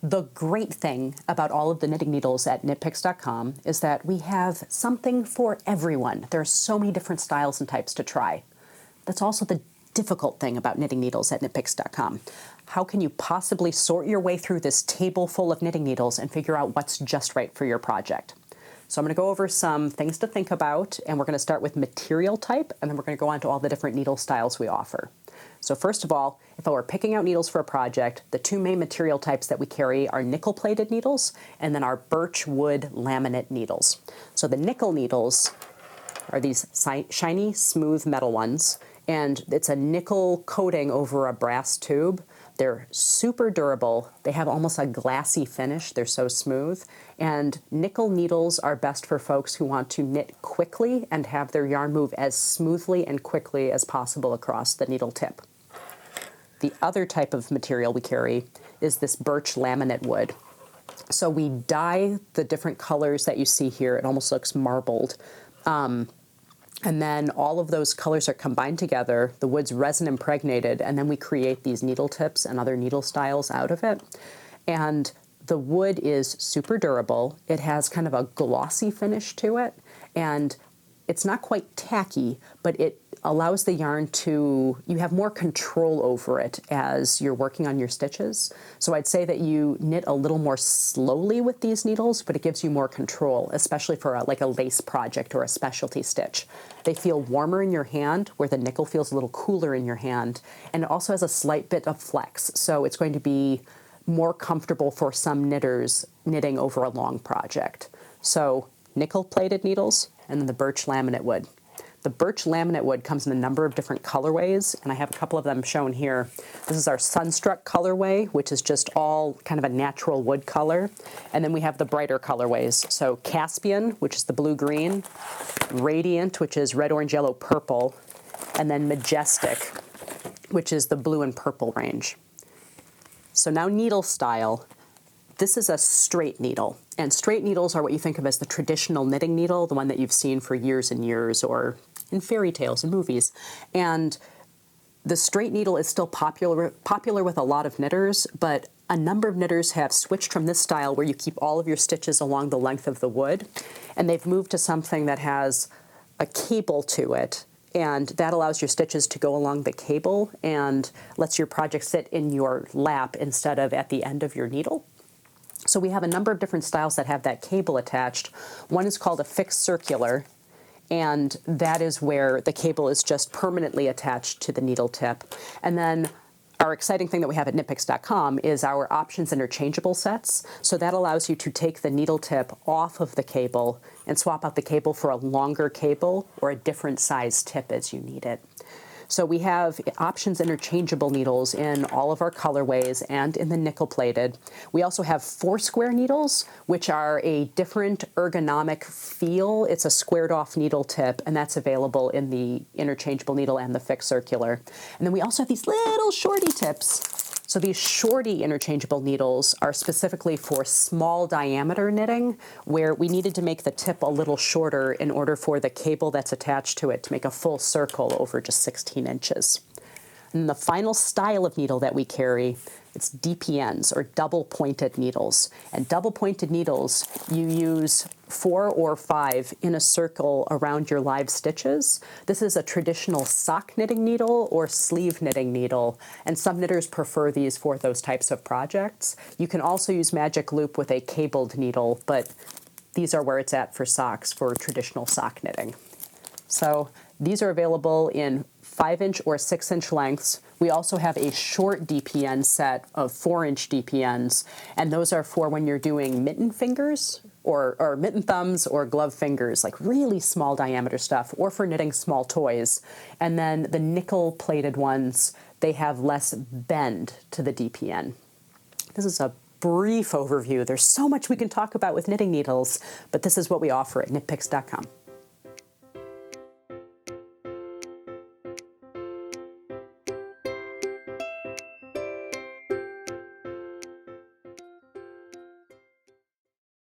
The great thing about all of the knitting needles at knitpicks.com is that we have something for everyone. There are so many different styles and types to try. That's also the difficult thing about knitting needles at knitpicks.com. How can you possibly sort your way through this table full of knitting needles and figure out what's just right for your project? So I'm going to go over some things to think about, and we're going to start with material type, and then we're going to go on to all the different needle styles we offer. So first of all, if I were picking out needles for a project, the two main material types that we carry are nickel-plated needles and then our birch wood laminate needles. So the nickel needles are these shiny, smooth metal ones, and it's a nickel coating over a brass tube. They're super durable. They have almost a glassy finish. They're so smooth. And nickel needles are best for folks who want to knit quickly and have their yarn move as smoothly and quickly as possible across the needle tip. The other type of material we carry is this birch laminate wood. So we dye the different colors that you see here. It almost looks marbled. And then all of those colors are combined together, the wood's resin impregnated, and then we create these needle tips and other needle styles out of it. And the wood is super durable. It has kind of a glossy finish to it, and it's not quite tacky, but it allows the yarn to, you have more control over it as you're working on your stitches. So I'd say that you knit a little more slowly with these needles, but it gives you more control, especially for like a lace project or a specialty stitch. They feel warmer in your hand, where the nickel feels a little cooler in your hand, and it also has a slight bit of flex, so it's going to be more comfortable for some knitters knitting over a long project. So nickel-plated needles, and then the birch laminate wood. The birch laminate wood comes in a number of different colorways, and I have a couple of them shown here. This is our Sunstruck colorway, which is just all kind of a natural wood color. And then we have the brighter colorways. So Caspian, which is the blue-green, Radiant, which is red, orange, yellow, purple, and then Majestic, which is the blue and purple range. So now needle style. This is a straight needle, and straight needles are what you think of as the traditional knitting needle, the one that you've seen for years and years, or in fairy tales and movies. And the straight needle is still popular with a lot of knitters, but a number of knitters have switched from this style where you keep all of your stitches along the length of the wood, and they've moved to something that has a cable to it, and that allows your stitches to go along the cable and lets your project sit in your lap instead of at the end of your needle. So we have a number of different styles that have that cable attached. One is called a fixed circular, and that is where the cable is just permanently attached to the needle tip. And then our exciting thing that we have at knitpicks.com is our options interchangeable sets. So that allows you to take the needle tip off of the cable and swap out the cable for a longer cable or a different size tip as you need it. So we have options interchangeable needles in all of our colorways and in the nickel-plated. We also have Foursquare needles, which are a different ergonomic feel. It's a squared-off needle tip, and that's available in the interchangeable needle and the fixed circular. And then we also have these little shorty tips. So these shorty interchangeable needles are specifically for small diameter knitting, where we needed to make the tip a little shorter in order for the cable that's attached to it to make a full circle over just 16 inches. And the final style of needle that we carry, it's DPNs, or double-pointed needles. And double-pointed needles, you use 4 or 5 in a circle around your live stitches. This is a traditional sock knitting needle or sleeve knitting needle, and some knitters prefer these for those types of projects. You can also use magic loop with a cabled needle, but these are where it's at for socks, for traditional sock knitting. So these are available in 5-inch or 6-inch lengths. We also have a short DPN set of 4-inch DPNs, and those are for when you're doing mitten fingers or mitten thumbs or glove fingers, like really small diameter stuff, or for knitting small toys. And then the nickel-plated ones, they have less bend to the DPN. This is a brief overview. There's so much we can talk about with knitting needles, but this is what we offer at knitpicks.com.